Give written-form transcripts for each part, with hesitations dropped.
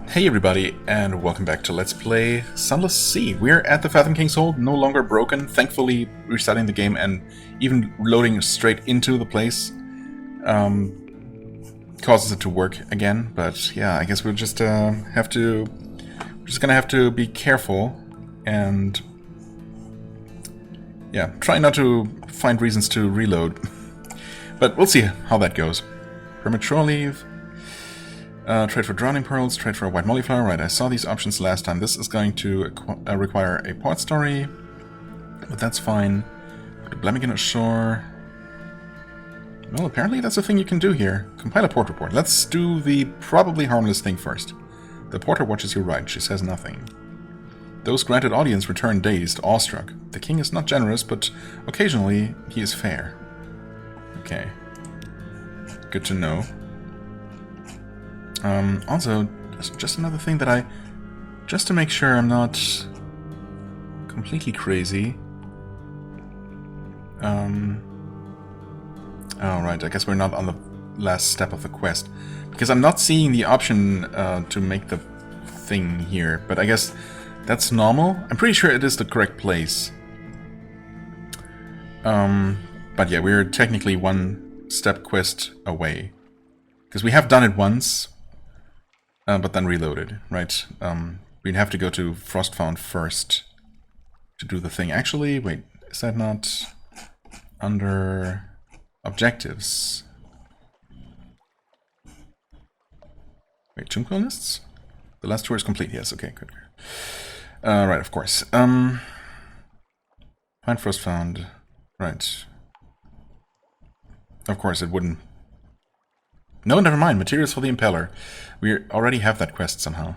Hey everybody, and welcome back to Let's Play Sunless Sea. We're at the Fathom King's Hold, no longer broken. Thankfully, restarting the game and even loading straight into the place causes it to work again. But yeah, I guess we'll just gonna have to be careful and yeah, try not to find reasons to reload. But we'll see how that goes. Premature leave. Trade for drowning pearls, trade for a white molyflower. Right, I saw these options last time. This is going to require a port story, but that's fine. Put a Blemmigan ashore. Well, apparently that's a thing you can do here. Compile a port report. Let's do the probably harmless thing first. The porter watches you right. She says nothing. Those granted audience return dazed, awestruck. The king is not generous, but occasionally he is fair. Okay. Good to know. Also, just another thing that just to make sure I'm not completely crazy. Oh, right, I guess we're not on the last step of the quest. Because I'm not seeing the option to make the thing here, but I guess that's normal. I'm pretty sure it is the correct place. But yeah, we're technically one step quest away. Because we have done it once. But then reloaded, right? We'd have to go to Frostfound first to do the thing. Actually, wait, is that not under objectives? Wait, Tomb Colonists? The last tour is complete, yes, okay, good. Right, of course. Find Frostfound, right. Of course, it wouldn't. No, never mind. Materials for the Impeller. We already have that quest somehow.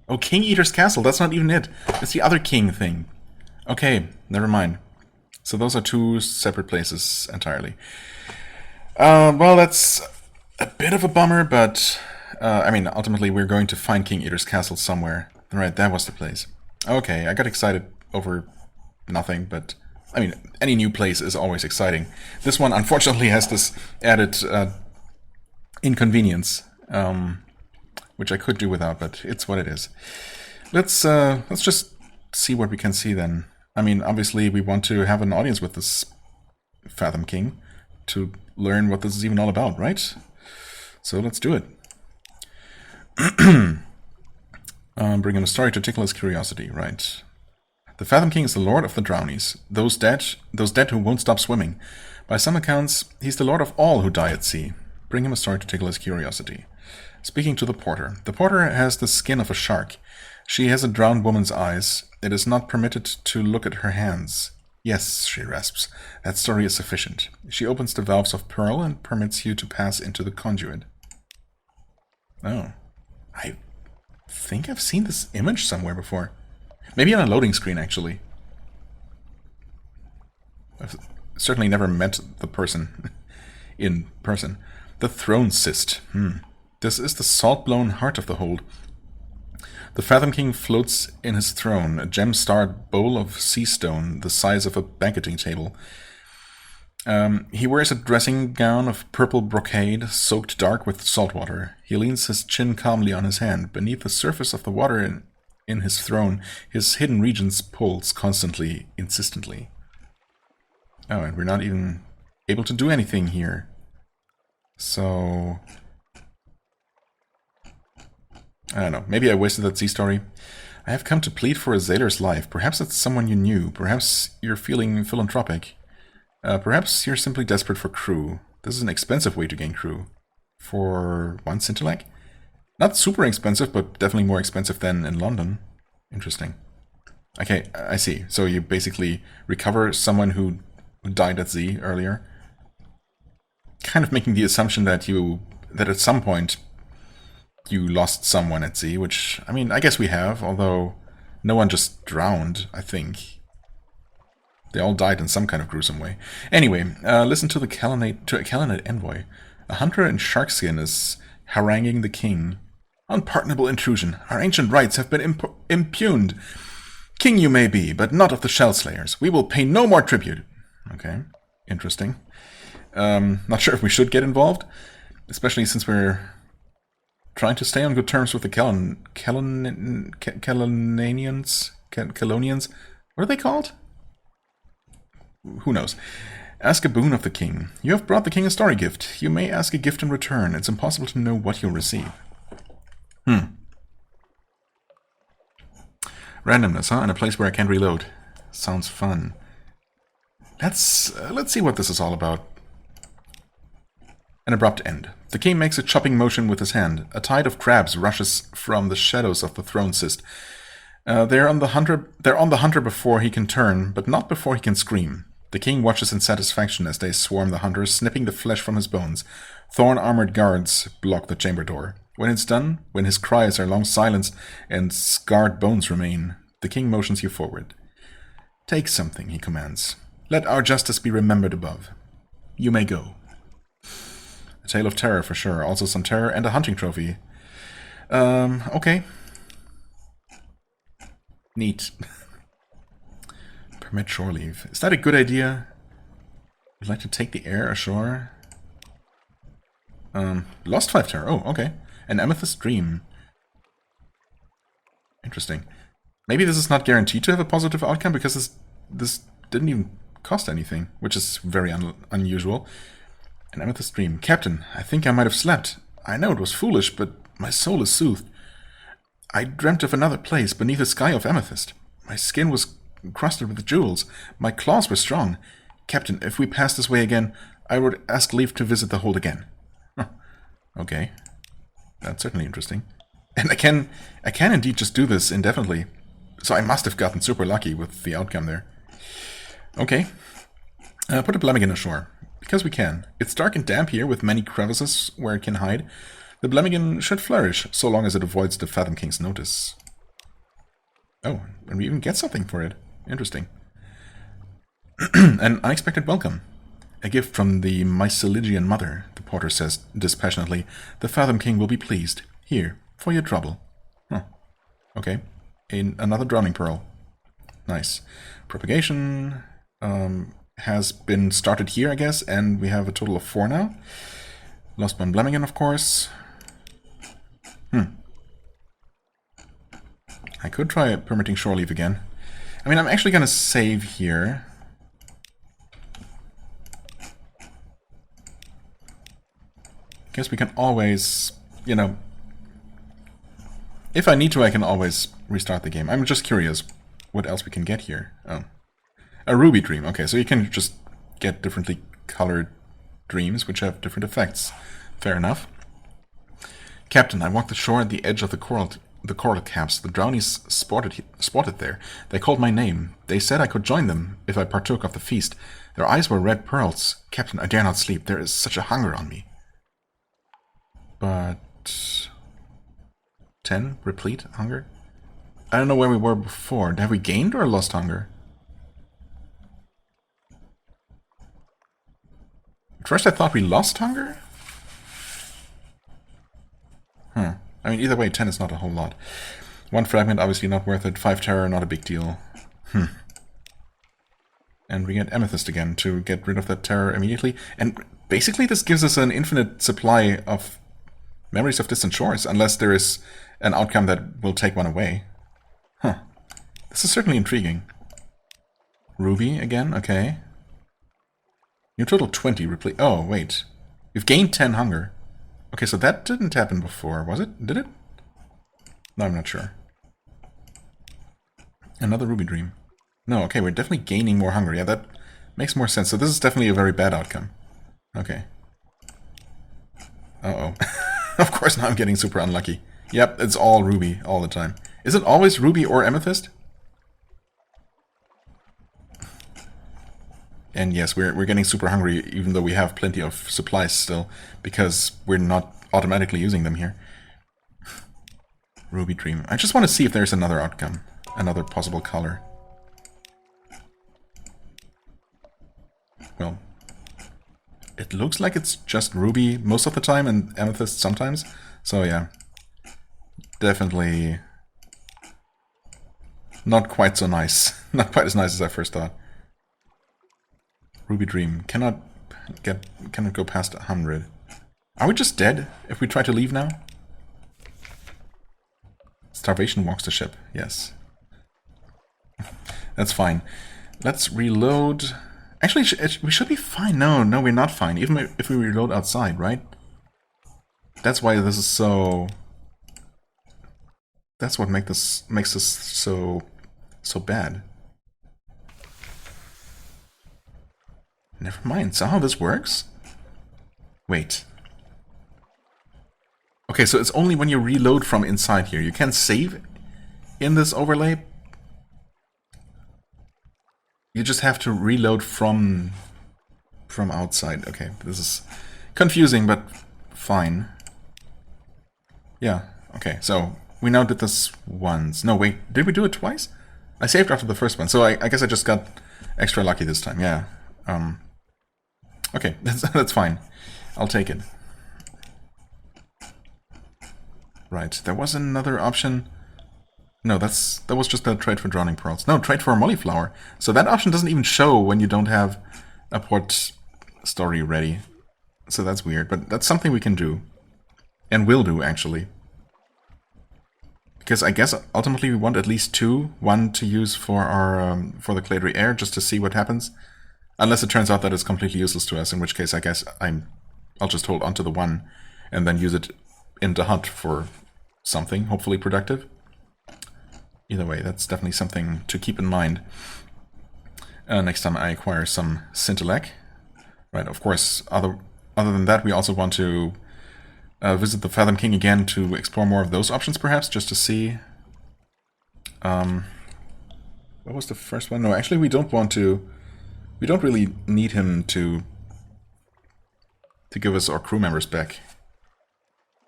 Oh, King Eater's Castle. That's not even it. It's the other king thing. Okay, never mind. So those are two separate places entirely. Well, that's a bit of a bummer, but I mean, ultimately we're going to find King Eater's Castle somewhere. Right, that was the place. Okay, I got excited over nothing, but I mean, any new place is always exciting. This one, unfortunately, has this added inconvenience, which I could do without, but it's what it is. Let's just see what we can see then. I mean, obviously we want to have an audience with this Fathom King to learn what this is even all about, right? So let's do it. Bring him a story to tickle his curiosity, right? The Fathom King is the lord of the drownies, those dead who won't stop swimming. By some accounts, he's the lord of all who die at sea. Bring him a story to tickle his curiosity. Speaking to the porter. The porter has the skin of a shark. She has a drowned woman's eyes. It is not permitted to look at her hands. Yes, she rasps. That story is sufficient. She opens the valves of pearl and permits you to pass into the conduit. Oh. I think I've seen this image somewhere before. Maybe on a loading screen, actually. I've certainly never met the person in person. The throne cyst. This is the salt-blown heart of the hold. The Fathom King floats in his throne, a gem-starred bowl of sea stone the size of a banqueting table. He wears a dressing gown of purple brocade, soaked dark with salt water. He leans his chin calmly on his hand. Beneath the surface of the water in his throne, his hidden regions pulse constantly, insistently. Oh, and we're not even able to do anything here. So, I don't know, maybe I wasted that sea story. I have come to plead for a sailor's life. Perhaps it's someone you knew. Perhaps you're feeling philanthropic. Perhaps you're simply desperate for crew. This is an expensive way to gain crew. For one scintillate? Not super expensive, but definitely more expensive than in London. Interesting. Okay, I see. So you basically recover someone who died at sea earlier. Kind of making the assumption that at some point you lost someone at sea, which, I mean, I guess we have, although no one just drowned, I think. They all died in some kind of gruesome way. Anyway, listen to a Kalanate envoy. A hunter in sharkskin is haranguing the king. Unpardonable intrusion. Our ancient rights have been impugned. King you may be, but not of the Shell Slayers. We will pay no more tribute. Okay, interesting. Not sure if we should get involved, especially since we're Trying to stay on good terms with the Calonians? What are they called? Who knows? Ask a boon of the king. You have brought the king a story gift. You may ask a gift in return. It's impossible to know what you'll receive. Randomness, huh? In a place where I can't reload. Sounds fun. Let's see what this is all about. An abrupt end. The king makes a chopping motion with his hand. A tide of crabs rushes from the shadows of the throne cyst. They're on the hunter before he can turn, but not before he can scream. The king watches in satisfaction as they swarm the hunter, snipping the flesh from his bones. Thorn-armored guards block the chamber door. When it's done, when his cries are long silenced and scarred bones remain, the king motions you forward. Take something, he commands. Let our justice be remembered above. You may go. A tale of terror for sure. Also some terror and a hunting trophy. Okay. Neat. Permit shore leave. Is that a good idea? Would like to take the air ashore? Lost 5 terror. Oh, okay. An amethyst dream. Interesting. Maybe this is not guaranteed to have a positive outcome because this didn't even cost anything, which is very unusual. An amethyst dream. Captain, I think I might have slept. I know it was foolish, but my soul is soothed. I dreamt of another place beneath a sky of amethyst. My skin was encrusted with jewels. My claws were strong. Captain, if we pass this way again, I would ask leave to visit the hold again. Huh. Okay. That's certainly interesting. And I can indeed just do this indefinitely. So I must have gotten super lucky with the outcome there. Okay. Put a Blemigan ashore. Because we can. It's dark and damp here with many crevices where it can hide. The Blemigan should flourish, so long as it avoids the Fathom King's notice. Oh, and we even get something for it. Interesting. An unexpected welcome. A gift from the Myceligian mother, the porter says dispassionately. The Fathom King will be pleased. Here, for your trouble. Huh. Okay. Another drowning pearl. Nice. Propagation has been started here, I guess, and we have a total of 4 now. Lost one Blemigan, of course. I could try permitting shore leave again. I mean, I'm actually going to save here. Guess we can always, you know, if I need to, I can always restart the game. I'm just curious what else we can get here. Oh, a ruby dream. Okay, so you can just get differently colored dreams which have different effects. Fair enough. Captain, I walked the shore at the edge of the coral caps. The drownies spotted there. They called my name. They said I could join them if I partook of the feast. Their eyes were red pearls. Captain, I dare not sleep. There is such a hunger on me. But 10 replete hunger? I don't know where we were before. Have we gained or lost hunger? At first I thought we lost hunger? I mean, either way, 10 is not a whole lot. 1 fragment, obviously not worth it. 5 terror, not a big deal. And we get amethyst again to get rid of that terror immediately. And basically this gives us an infinite supply of memories of distant shores, unless there is an outcome that will take one away. This is certainly intriguing. Ruby again, okay. New total 20 replete. Oh, wait. We've gained 10 hunger. Okay, so that didn't happen before, was it? Did it? No, I'm not sure. Another ruby dream. No, okay, we're definitely gaining more hunger. Yeah, that makes more sense. So this is definitely a very bad outcome. Okay. Uh-oh. Of course, now I'm getting super unlucky. Yep, it's all ruby all the time. Is it always ruby or amethyst? And yes, we're getting super hungry, even though we have plenty of supplies still, because we're not automatically using them here. Ruby dream. I just want to see if there's another outcome, another possible color. Well, it looks like it's just ruby most of the time and amethyst sometimes. So yeah, definitely not quite so nice. Not quite as nice as I first thought. Ruby dream. Cannot go past 100. Are we just dead if we try to leave now? Starvation walks the ship. Yes. That's fine. Let's reload. Actually, we should be fine. No, we're not fine. Even if we reload outside, right? That's why this is so... That's what makes this so bad. Never mind. Somehow this works? Wait. Okay, so it's only when you reload from inside here. You can save in this overlay. You just have to reload from outside. Okay, this is confusing, but fine. Yeah, okay, so we now did this once. No, wait, did we do it twice? I saved after the first one, so I guess I just got extra lucky this time, yeah. Okay, that's fine. I'll take it. Right, there was another option. No, that was just a trade for drowning pearls. No, trade for a molyflower. So that option doesn't even show when you don't have a port story ready. So that's weird, but that's something we can do. And will do, actually. Because I guess ultimately we want at least two. One to use for our for the Claydry Air, just to see what happens. Unless it turns out that it's completely useless to us, in which case I guess I'll just hold on to the one and then use it in the hunt for something, hopefully productive. Either way, that's definitely something to keep in mind. Next time I acquire some Scintillec. Right, of course, other than that, we also want to visit the Fathom King again to explore more of those options, perhaps, just to see... what was the first one? No, actually we don't want to... We don't really need him to give us our crew members back.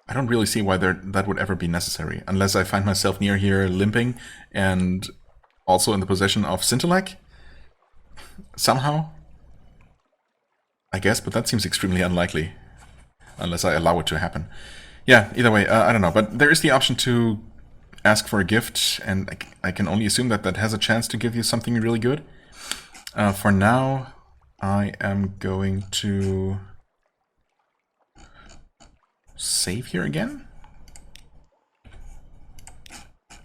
I don't really see why that would ever be necessary, unless I find myself near here limping and also in the possession of Scintillec. Somehow. I guess, but that seems extremely unlikely. Unless I allow it to happen. Yeah, either way, I don't know. But there is the option to ask for a gift, and I can only assume that that has a chance to give you something really good. For now, I am going to save here again.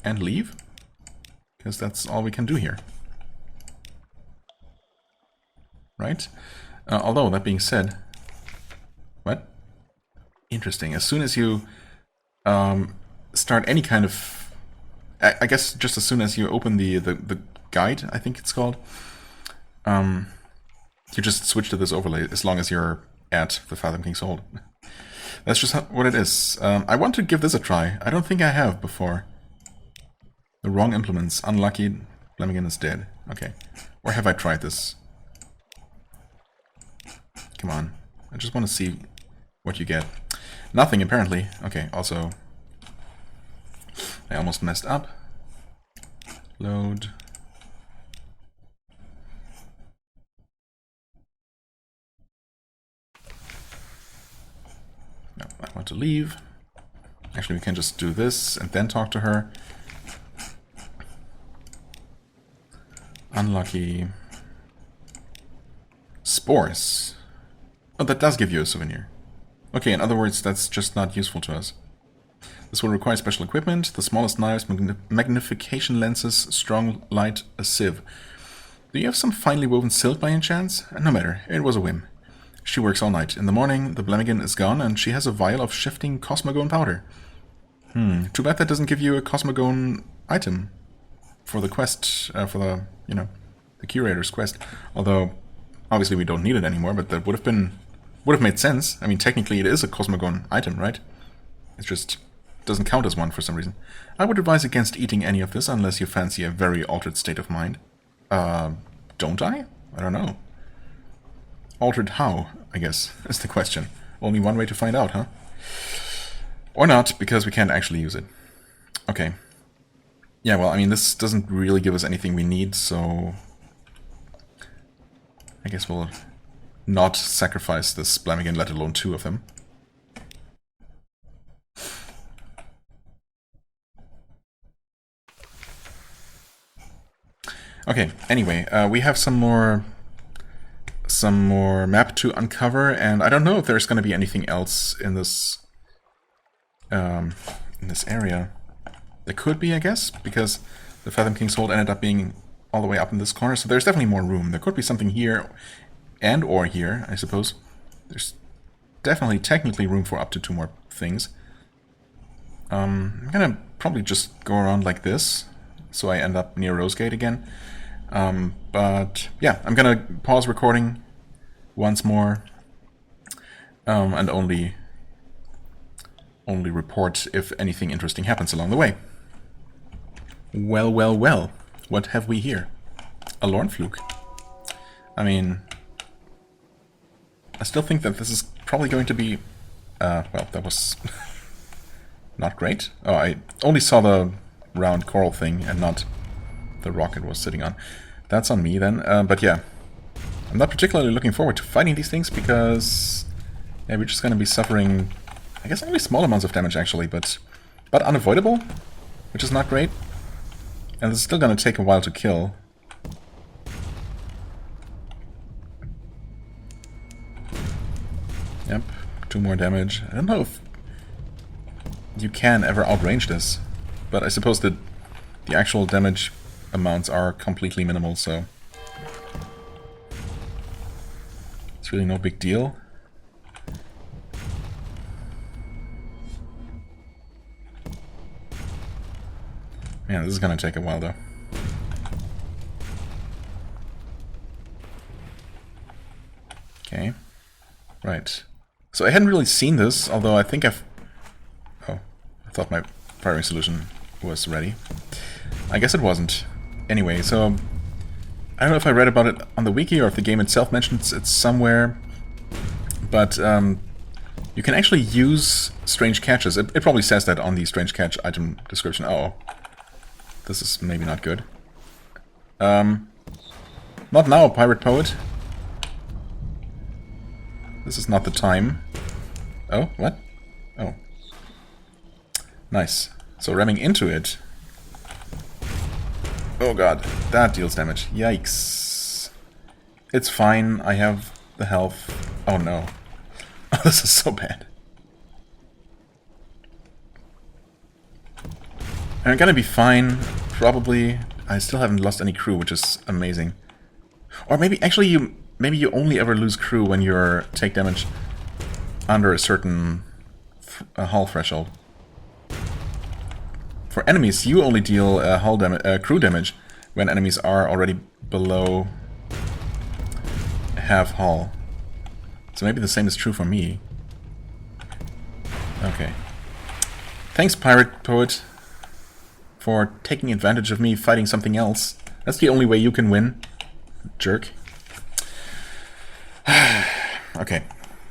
And leave. Because that's all we can do here. Right? Although, that being said... What? Interesting. As soon as you start any kind of... I guess just as soon as you open the guide, I think it's called, you just switch to this overlay as long as you're at the Fathom King's Hold. That's just what it is. I want to give this a try. I don't think I have before. The wrong implements. Unlucky. Flanagan is dead. Okay. Or have I tried this? Come on. I just want to see what you get. Nothing, apparently. Okay, also... I almost messed up. Load. No, I want to leave. Actually, we can just do this and then talk to her. Unlucky. Spores. Oh, that does give you a souvenir. Okay, in other words, that's just not useful to us. This will require special equipment, the smallest knives, magnification lenses, strong light, a sieve. Do you have some finely woven silk by any chance? No matter, it was a whim. She works all night. In the morning, the Blemigan is gone, and she has a vial of shifting Cosmogone powder. Too bad that doesn't give you a Cosmogone item for the quest, for the, you know, the curator's quest. Although, obviously we don't need it anymore, but that would have made sense. I mean, technically it is a Cosmogone item, right? It just doesn't count as one for some reason. I would advise against eating any of this unless you fancy a very altered state of mind. Don't I? I don't know. Altered how, I guess, is the question. Only one way to find out, huh? Or not, because we can't actually use it. Okay. Yeah, well, I mean, this doesn't really give us anything we need, so... I guess we'll not sacrifice this Blemigan, let alone two of them. Okay, anyway, we have some more map to uncover, and I don't know if there's going to be anything else in this area There could be, I guess, because the Fathom King's Hold ended up being all the way up in this corner, so there's definitely more room. There could be something here and or here, I suppose. There's definitely technically room for up to 2 more things. I'm gonna probably just go around like this, so I end up near Rosegate again. But yeah, I'm gonna pause recording once more, and only report if anything interesting happens along the way. Well, well, well. What have we here? A Lornfluke. I mean, I still think that this is probably going to be... well, that was not great. Oh, I only saw the round coral thing and not the rock it was sitting on. That's on me then. But yeah, I'm not particularly looking forward to fighting these things because yeah, we're just going to be suffering, I guess, only small amounts of damage actually, but unavoidable, which is not great. And it's still going to take a while to kill. Yep, 2 more damage. I don't know if you can ever outrange this, but I suppose that the actual damage amounts are completely minimal, so it's really no big deal. Man, this is gonna take a while though. Okay. Right. So I hadn't really seen this, although I think I've... Oh, I thought my firing solution was ready. I guess it wasn't. Anyway, so... I don't know if I read about it on the wiki or if the game itself mentions it somewhere, but you can actually use strange catches. It probably says that on the strange catch item description. Oh, this is maybe not good. Not now, Pirate Poet. This is not the time. Oh, what? Oh. Nice. So ramming into it. Oh god, that deals damage. Yikes. It's fine, I have the health. Oh no. Oh, this is so bad. I'm gonna be fine, probably. I still haven't lost any crew, which is amazing. Or maybe, actually, you only ever lose crew when you take damage under a certain hull threshold. For enemies, you only deal crew damage when enemies are already below half hull. So maybe the same is true for me. Okay. Thanks, Pirate Poet, for taking advantage of me fighting something else. That's the only way you can win. Jerk. Okay.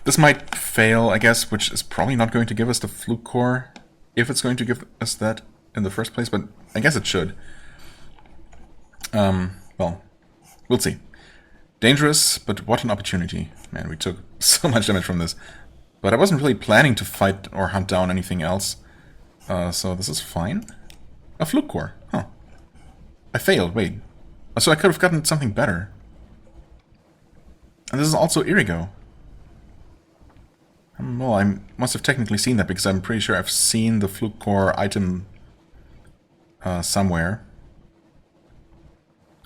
This might fail, I guess, which is probably not going to give us the Fluke Core, if it's going to give us that in the first place, but I guess it should. Well, we'll see. Dangerous, but what an opportunity. Man, we took so much damage from this. But I wasn't really planning to fight or hunt down anything else. So this is fine. A Fluke Core. Huh. I failed, wait. So I could have gotten something better. And this is also Irigo. Well, I must have technically seen that because I'm pretty sure I've seen the Fluke Core item somewhere.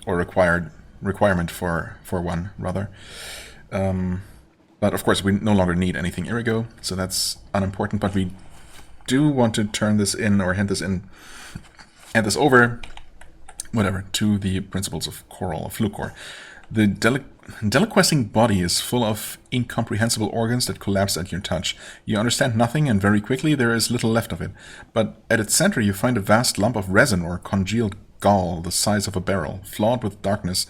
Or requirement for one, rather. But of course we no longer need anything Irigo, so that's unimportant, but we do want to turn this in, or hand this over, whatever, to the principles of Coral, of Fluke Core. The deliquescing body is full of incomprehensible organs that collapse at your touch. You understand nothing, and very quickly there is little left of it. But at its center you find a vast lump of resin or congealed gall the size of a barrel, flawed with darkness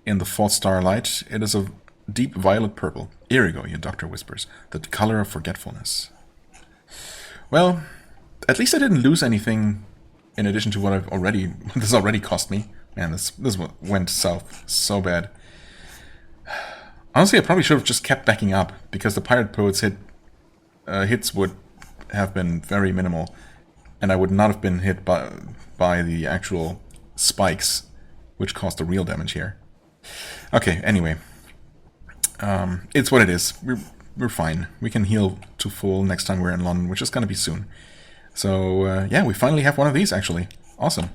in the false starlight. It is of deep violet purple. Irigo, your doctor whispers, the color of forgetfulness. Well, at least I didn't lose anything in addition to what this already cost me. Man, this went south so bad. Honestly, I probably should have just kept backing up, because the Pirate Poet's hits would have been very minimal, and I would not have been hit by the actual spikes, which caused the real damage here. Okay, anyway. It's what it is. We're fine. We can heal to full next time we're in London, which is going to be soon. So, yeah, we finally have one of these, actually. Awesome.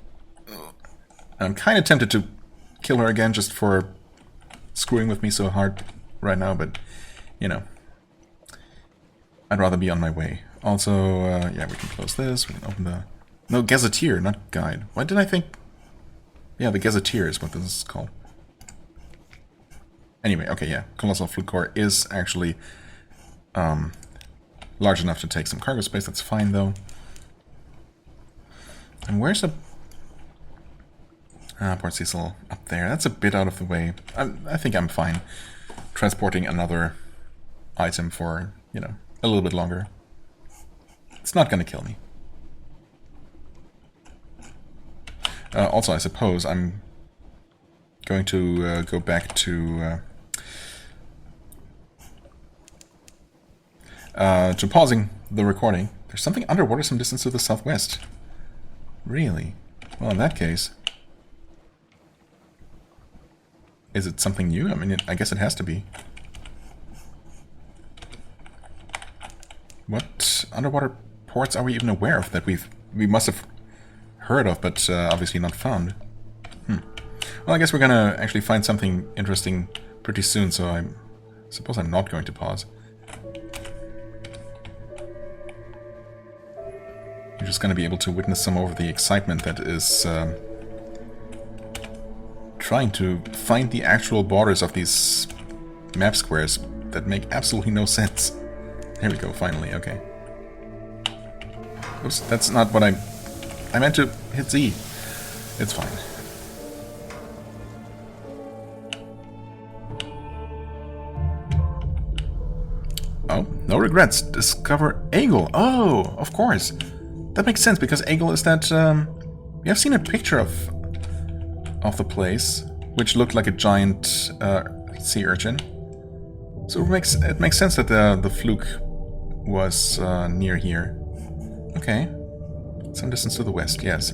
I'm kind of tempted to kill her again just for screwing with me so hard right now, but, you know, I'd rather be on my way. Also, yeah, we can close this, we can open the... No, Gazetteer, not Guide. Why did I think... Yeah, the Gazetteer is what this is called. Anyway, okay, yeah, Colossal Fluke Core is actually large enough to take some cargo space, that's fine though. And where's the... Port Cecil up there, that's a bit out of the way. I think I'm fine transporting another item for, you know, a little bit longer. It's not gonna kill me. Also, I suppose I'm going to go back to pausing the recording. There's something underwater some distance to the southwest. Really? Well, in that case... Is it something new? I mean, I guess it has to be. What underwater ports are we even aware of that we must have heard of, but obviously not found? Well, I guess we're gonna actually find something interesting pretty soon, so I suppose I'm not going to pause. You're just gonna be able to witness some of the excitement that is trying to find the actual borders of these map squares that make absolutely no sense. Here we go, finally, okay. Oops, that's not what I meant to hit Z. It's fine. Oh, no regrets. Discover Eagle. Oh, of course. That makes sense, because Eagle is that... we have seen a picture of the place, which looked like a giant sea urchin. So it makes sense that the fluke was near here. Okay. Some distance to the west, yes.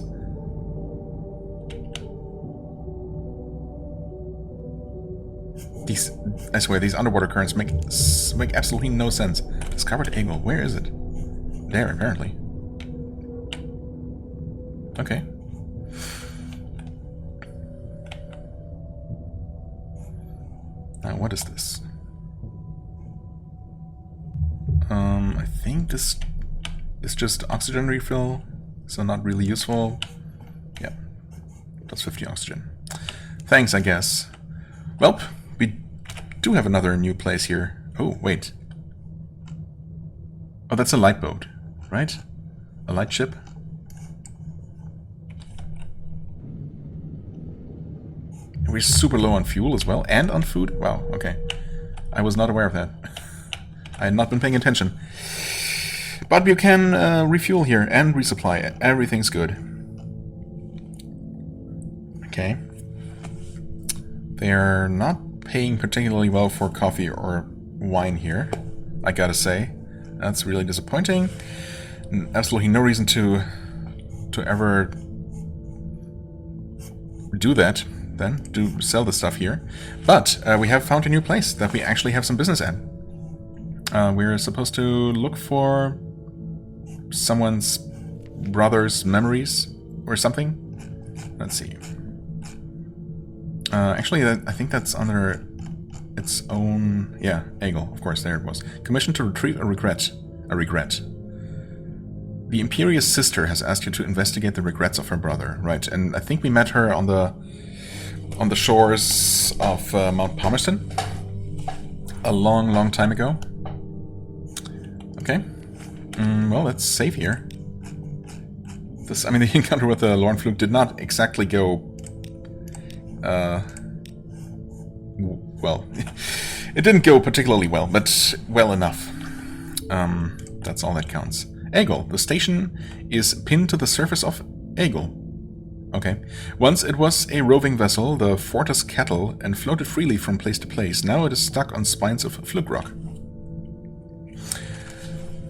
I swear, these underwater currents make absolutely no sense. Discovered Eagle, where is it? There, apparently. Okay. Now, what is this? I think this is just oxygen refill, so not really useful. Yeah, plus 50 oxygen. Thanks, I guess. Welp, we do have another new place here. Oh, wait. Oh, that's a light boat, right? A light ship? We're super low on fuel as well, and on food? Wow, okay. I was not aware of that. I had not been paying attention. But you can refuel here and resupply. Everything's good. Okay. They're not paying particularly well for coffee or wine here, I gotta say. That's really disappointing. Absolutely no reason to ever do that. Then to sell the stuff here, but we have found a new place that we actually have some business at. We're supposed to look for someone's brother's memories or something. Let's see. Actually, I think that's under its own... Yeah, Eagle, of course, there it was. Commissioned to retrieve a regret. A regret. The Imperious Sister has asked you to investigate the regrets of her brother. Right, and I think we met her on the shores of Mount Palmerston a long time ago. Okay. Well, let's save here. I mean, the encounter with the Lorn Fluke did not exactly go... well, it didn't go particularly well, but well enough. That's all that counts. Eagle. The station is pinned to the surface of Eagle. Okay. Once it was a roving vessel, the Fortis Kettle, and floated freely from place to place. Now it is stuck on spines of fluke rock.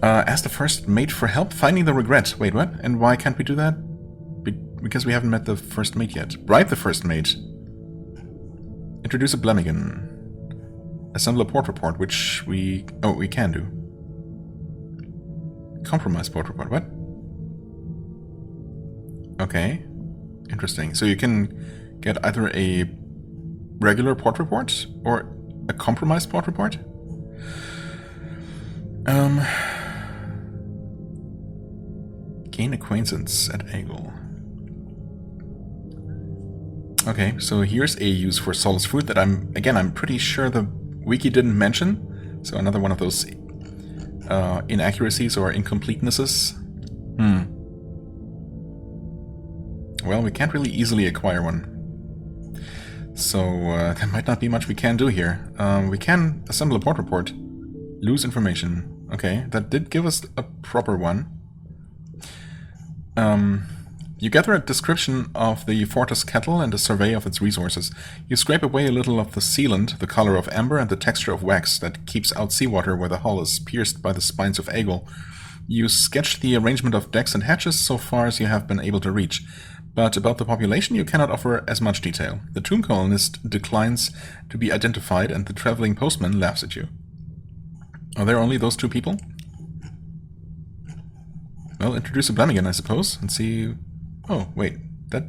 Ask the first mate for help finding the regret. Wait, what? And why can't we do that? Because we haven't met the first mate yet. Bribe the first mate. Introduce a Blemigan. Assemble a port report, which we... Oh, we can do. Compromise port report. What? Okay, interesting. So you can get either a regular port report or a compromised port report? Gain acquaintance at Eagle. Okay, so here's a use for Solace Fruit that I'm pretty sure the wiki didn't mention. So another one of those inaccuracies or incompletenesses. Well, we can't really easily acquire one. So there might not be much we can do here. We can assemble a port report. Lose information. Okay, that did give us a proper one. You gather a description of the Fortis kettle and a survey of its resources. You scrape away a little of the sealant, the color of amber, and the texture of wax that keeps out seawater where the hull is pierced by the spines of Eagle. You sketch the arrangement of decks and hatches so far as you have been able to reach. But about the population you cannot offer as much detail. The tomb colonist declines to be identified and the traveling postman laughs at you. Are there only those two people? Well, introduce a Blemigan, I suppose, and see... Oh, wait, that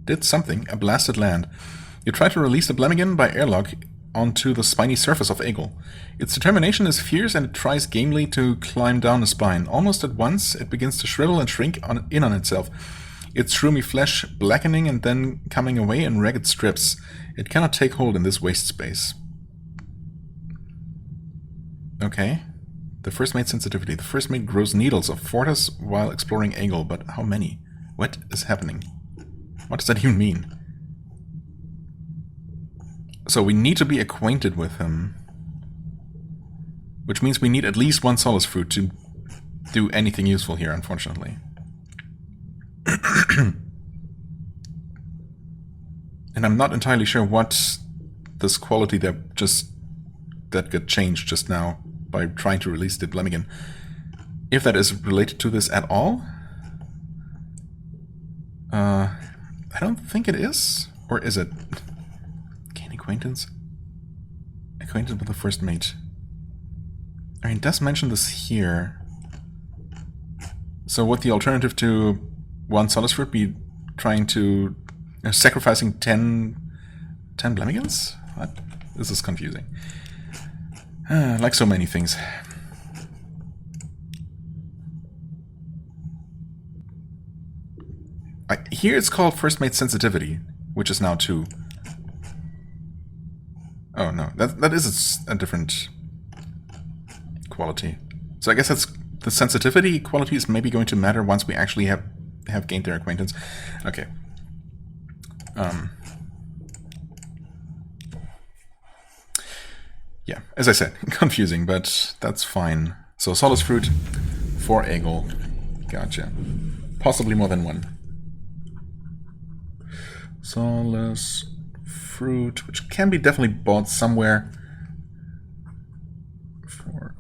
did something. A blasted land. You try to release the Blemigan by airlock onto the spiny surface of Eagle. Its determination is fierce and it tries gamely to climb down the spine. Almost at once, it begins to shrivel and shrink in on itself. Its shroomy flesh blackening and then coming away in ragged strips. It cannot take hold in this waste space. Okay. The first mate sensitivity. The first mate grows needles of Fortis while exploring Eagle, but how many? What is happening? What does that even mean? So we need to be acquainted with him. Which means we need at least one Solace Fruit to do anything useful here, unfortunately. And I'm not entirely sure what this quality that got changed just now by trying to release the Blemigan. If that is related to this at all? I don't think it is. Or is it? Gain acquaintance? Acquainted with the first mate. I mean, it does mention this here. So would the alternative to one Solace Fruit be trying to... sacrificing 10 Blemigans? What? This is confusing. Like so many things. Here it's called First Mate Sensitivity, which is now 2. Oh no, that is a different quality. So I guess that's the sensitivity quality is maybe going to matter once we actually have gained their acquaintance. Okay. Yeah, as I said, confusing, but that's fine. So Solace Fruit for Eagle. Gotcha. Possibly more than one. Solace Fruit, which can be definitely bought somewhere. For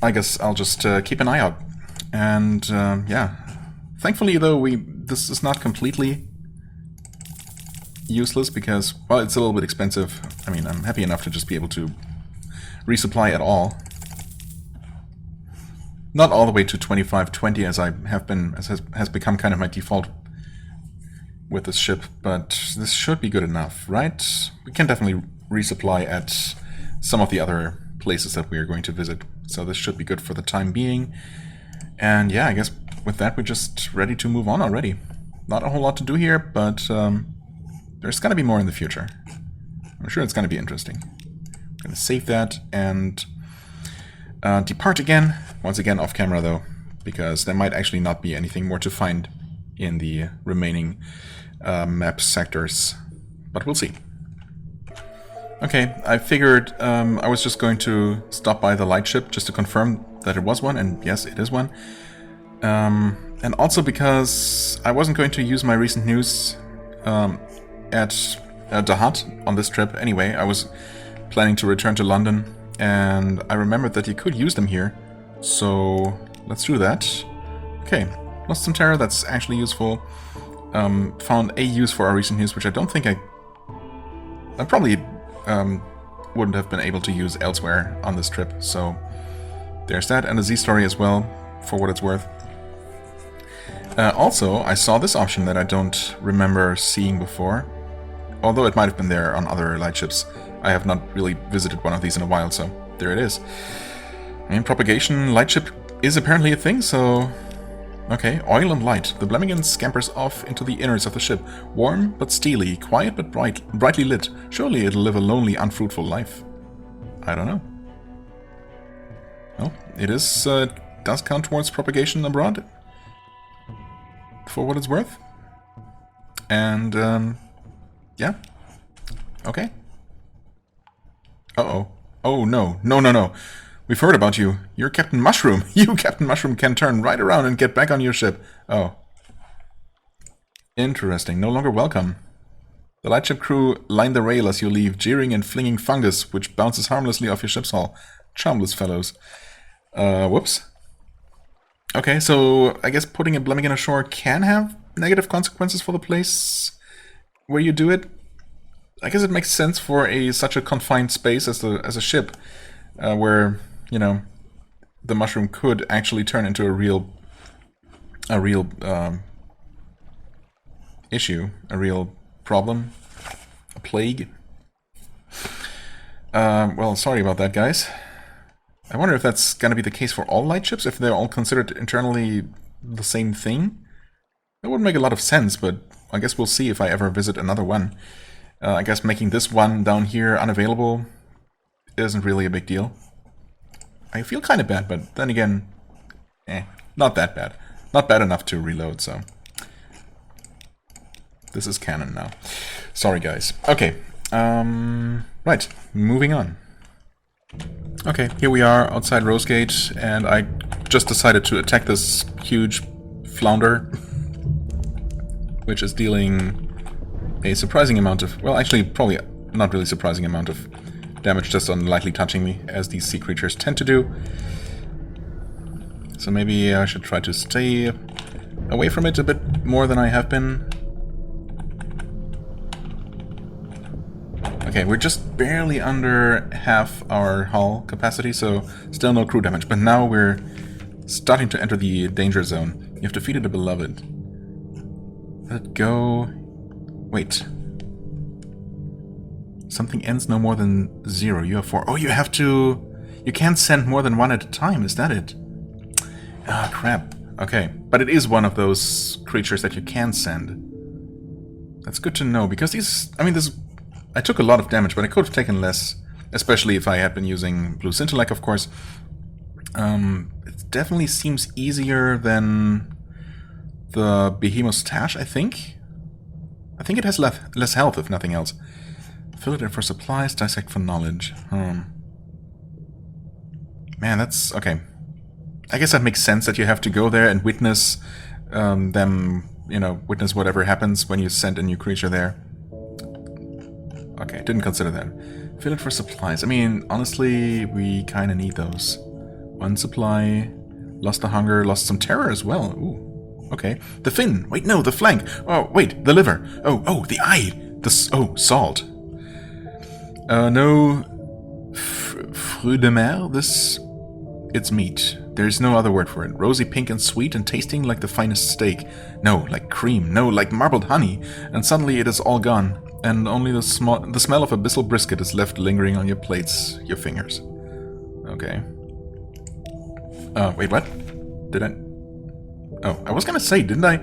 I guess I'll just keep an eye out. And yeah, thankfully though this is not completely useless because, well, it's a little bit expensive. I mean, I'm happy enough to just be able to resupply at all. Not all the way to 2520 as I have been, as has become kind of my default with this ship, but this should be good enough, right? We can definitely resupply at some of the other places that we are going to visit, so this should be good for the time being. And yeah, I guess with that we're just ready to move on already. Not a whole lot to do here, but there's gonna be more in the future. I'm sure it's gonna be interesting. I'm gonna save that and depart again. Once again off camera though, because there might actually not be anything more to find in the remaining map sectors. But we'll see. Okay, I figured I was just going to stop by the lightship just to confirm that it was one, and yes, it is one. And also because I wasn't going to use my recent news at the hut on this trip anyway. I was planning to return to London, and I remembered that you could use them here, so let's do that. Okay, lost some terror, that's actually useful. Found a use for our recent news, which I don't think I I probably wouldn't have been able to use elsewhere on this trip, so there's that, and a Z story as well, for what it's worth. Also, I saw this option that I don't remember seeing before, although it might have been there on other lightships. I have not really visited one of these in a while, so there it is. I mean, propagation lightship is apparently a thing, so... Okay, oil and light. The Blemmingham scampers off into the innards of the ship. Warm but steely, quiet but brightly lit. Surely it'll live a lonely, unfruitful life. I don't know. Well, it is, does count towards propagation abroad, for what it's worth. And, yeah. Okay. Uh-oh. Oh, no. No. We've heard about you. You're Captain Mushroom. You, Captain Mushroom, can turn right around and get back on your ship. Oh. Interesting. No longer welcome. The lightship crew line the rail as you leave, jeering and flinging fungus, which bounces harmlessly off your ship's hull. Charmless fellows. Whoops. Okay, so I guess putting a Blemmingham ashore can have negative consequences for the place where you do it. I guess it makes sense for such a confined space as a ship, where, you know, the mushroom could actually turn into a real issue, a real problem, a plague. Well, sorry about that, guys. I wonder if that's going to be the case for all lightships, if they're all considered internally the same thing. That would make a lot of sense, but I guess we'll see if I ever visit another one. I guess making this one down here unavailable isn't really a big deal. I feel kind of bad, but then again, not that bad. Not bad enough to reload, so... This is canon now. Sorry, guys. Okay, right, moving on. Okay, here we are outside Rosegate, and I just decided to attack this huge flounder, which is dealing a surprising amount of... Well, actually, probably not really surprising amount of damage just on lightly touching me, as these sea creatures tend to do. So maybe I should try to stay away from it a bit more than I have been. Okay, we're just barely under half our hull capacity, so still no crew damage. But now we're starting to enter the danger zone. You have defeated a beloved. Let it go. Wait. Something ends no more than 0. You have 4. Oh, you have to... You can't send more than 1 at a time, is that it? Ah, crap. Okay, but it is one of those creatures that you can send. That's good to know, because these... I mean, this... I took a lot of damage, but I could have taken less, especially if I had been using Blue Scintillate, of course. It definitely seems easier than the Behemoth's Tash, I think. I think it has less health, if nothing else. Fill it in for supplies, dissect for knowledge. Man, that's... okay. I guess that makes sense that you have to go there and witness them, you know, witness whatever happens when you send a new creature there. Okay, didn't consider that. Fill it for supplies. I mean, honestly, we kind of need those. 1 supply. Lost the hunger, lost some terror as well. Ooh, okay. The fin. Wait, no, the flank. Oh, wait, the liver. Oh, the eye. Salt. No... fruit de mer? It's meat. There's no other word for it. Rosy pink and sweet and tasting like the finest steak. No, like cream. No, like marbled honey. And suddenly it is all gone. And only the smell of abyssal brisket is left lingering on your plates, your fingers. Okay. Wait, what? Did I... Oh, I was gonna say, didn't I...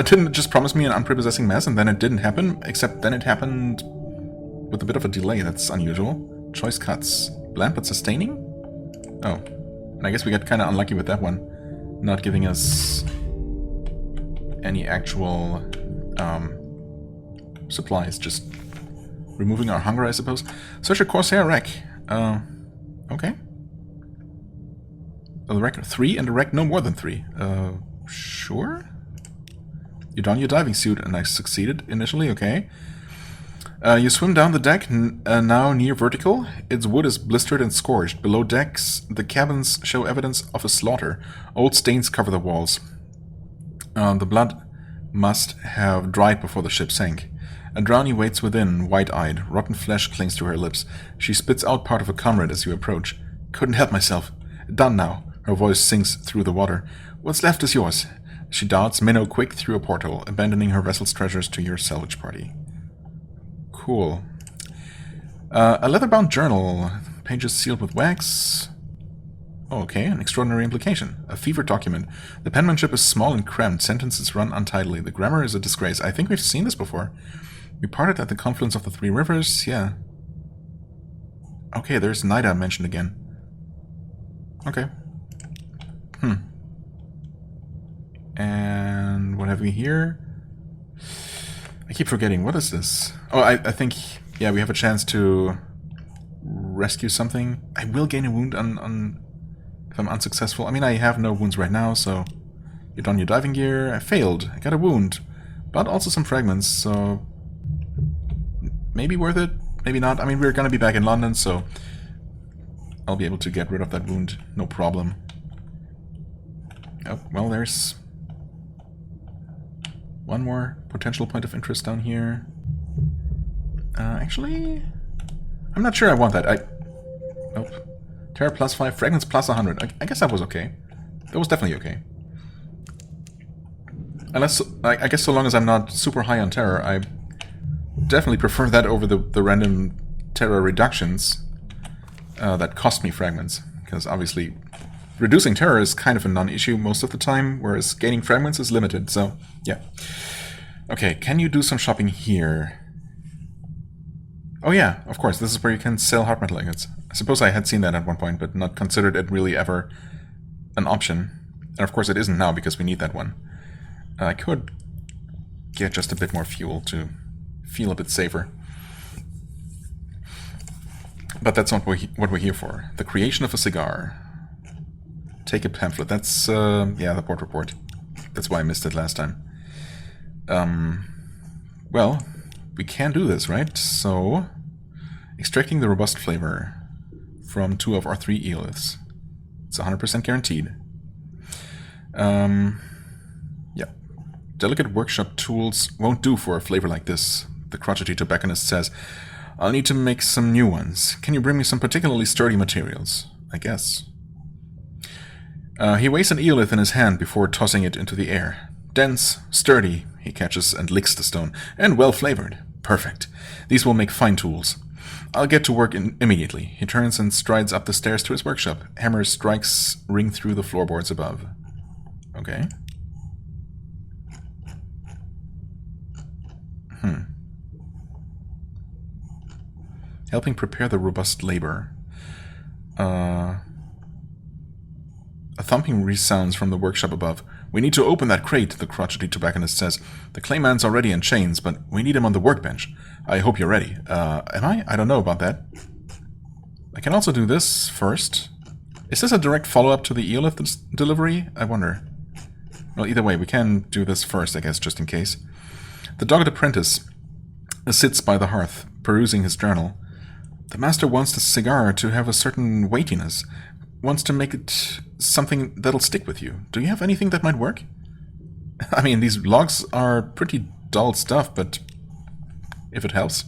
didn't it just promise me an unprepossessing mess and then it didn't happen? Except then it happened with a bit of a delay. That's unusual. Choice cuts. Bland but sustaining? Oh. And I guess we got kind of unlucky with that one. Not giving us any actual... supplies, just removing our hunger, I suppose. Search a Corsair wreck. Okay. A wreck 3 and a wreck no more than 3. Sure? You don your diving suit and I succeeded initially, okay. You swim down the deck, now near vertical. Its wood is blistered and scorched. Below decks, the cabins show evidence of a slaughter. Old stains cover the walls. The blood must have dried before the ship sank. A drowny waits within, wide-eyed. Rotten flesh clings to her lips. She spits out part of a comrade as you approach. Couldn't help myself. Done now. Her voice sinks through the water. What's left is yours. She darts minnow quick through a portal, abandoning her vessel's treasures to your salvage party. Cool. A leather-bound journal. Pages sealed with wax. Oh, okay, an extraordinary implication. A fever document. The penmanship is small and cramped. Sentences run untidily. The grammar is a disgrace. I think we've seen this before. We parted at the confluence of the three rivers. Yeah. Okay, there's Nida mentioned again. Okay. And what have we here? I keep forgetting. What is this? Oh, I think... Yeah, we have a chance to rescue something. I will gain a wound on if I'm unsuccessful. I mean, I have no wounds right now, so... You don your diving gear. I failed. I got a wound. But also some fragments, so... Maybe worth it, maybe not. I mean, we're gonna be back in London, so... I'll be able to get rid of that wound. No problem. Oh, well, there's... one more potential point of interest down here. Actually... I'm not sure I want that. Nope. Terror plus 5, fragments plus 100. I guess that was okay. That was definitely okay. Unless, I guess so long as I'm not super high on terror, I definitely prefer that over the random terror reductions that cost me fragments. Because obviously, reducing terror is kind of a non-issue most of the time, whereas gaining fragments is limited, so yeah. Okay, can you do some shopping here? Oh yeah, of course, this is where you can sell hard metal ingots. I suppose I had seen that at one point, but not considered it really ever an option. And of course it isn't now, because we need that one. I could get just a bit more fuel to feel a bit safer. But that's not what we're here for. The creation of a cigar. Take a pamphlet. That's, yeah, the port report. That's why I missed it last time. Well, we can do this, right? So, extracting the robust flavor from 2 of our 3 eoliths. It's 100% guaranteed. Yeah. Delicate workshop tools won't do for a flavor like this, the crotchety tobacconist says. I'll need to make some new ones. Can you bring me some particularly sturdy materials? I guess. He weighs an eolith in his hand before tossing it into the air. Dense, sturdy, he catches and licks the stone, and well-flavored. Perfect. These will make fine tools. I'll get to work immediately. He turns and strides up the stairs to his workshop. Hammer strikes ring through the floorboards above. Okay. Helping prepare the robust labor. A thumping resounds from the workshop above. We need to open that crate, the crotchety tobacconist says. The clayman's already in chains, but we need him on the workbench. I hope you're ready. Am I? I don't know about that. I can also do this first. Is this a direct follow-up to the eolith delivery? I wonder. Well, either way, we can do this first, I guess, just in case. The dogged apprentice sits by the hearth, perusing his journal. The master wants the cigar to have a certain weightiness. Wants to make it something that'll stick with you. Do you have anything that might work? I mean, these logs are pretty dull stuff, but if it helps.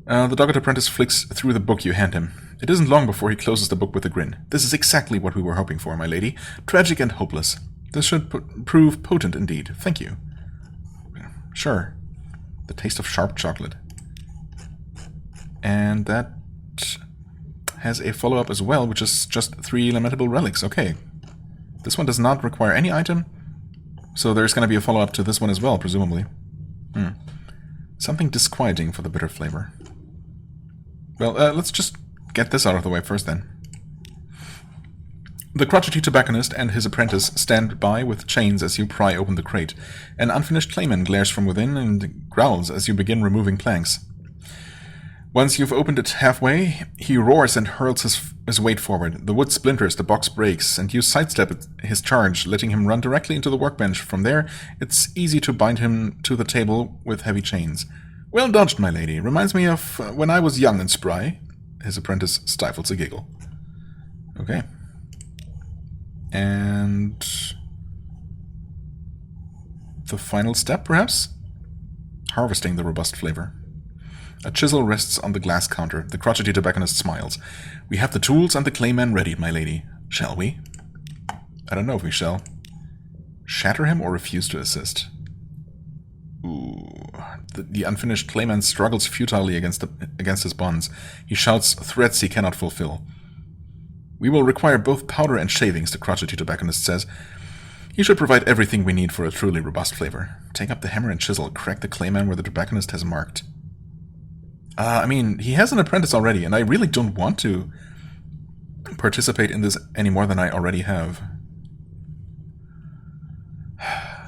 The dogged apprentice flicks through the book you hand him. It isn't long before he closes the book with a grin. This is exactly what we were hoping for, my lady. Tragic and hopeless. This should prove potent indeed. Thank you. Sure. The taste of sharp chocolate. And that has a follow-up as well, which is just 3 lamentable relics. Okay. This one does not require any item, so there's going to be a follow-up to this one as well, presumably. Something disquieting for the bitter flavor. Well, let's just get this out of the way first, then. The crotchety tobacconist and his apprentice stand by with chains as you pry open the crate. An unfinished clayman glares from within and growls as you begin removing planks. Once you've opened it halfway, he roars and hurls his weight forward. The wood splinters, the box breaks, and you sidestep his charge, letting him run directly into the workbench. From there, it's easy to bind him to the table with heavy chains. Well dodged, my lady. Reminds me of when I was young and spry. His apprentice stifles a giggle. Okay. And the final step, perhaps? harvesting the robust flavor. A chisel rests on the glass counter. The crotchety tobacconist smiles. We have the tools and the clayman ready, my lady. Shall we? I don't know if we shall. Shatter him or refuse to assist? Ooh. The unfinished clayman struggles futilely against his bonds. He shouts threats he cannot fulfill. We will require both powder and shavings, the crotchety tobacconist says. He should provide everything we need for a truly robust flavor. Take up the hammer and chisel, crack the clayman where the tobacconist has marked. I mean, he has an apprentice already, and I really don't want to participate in this any more than I already have.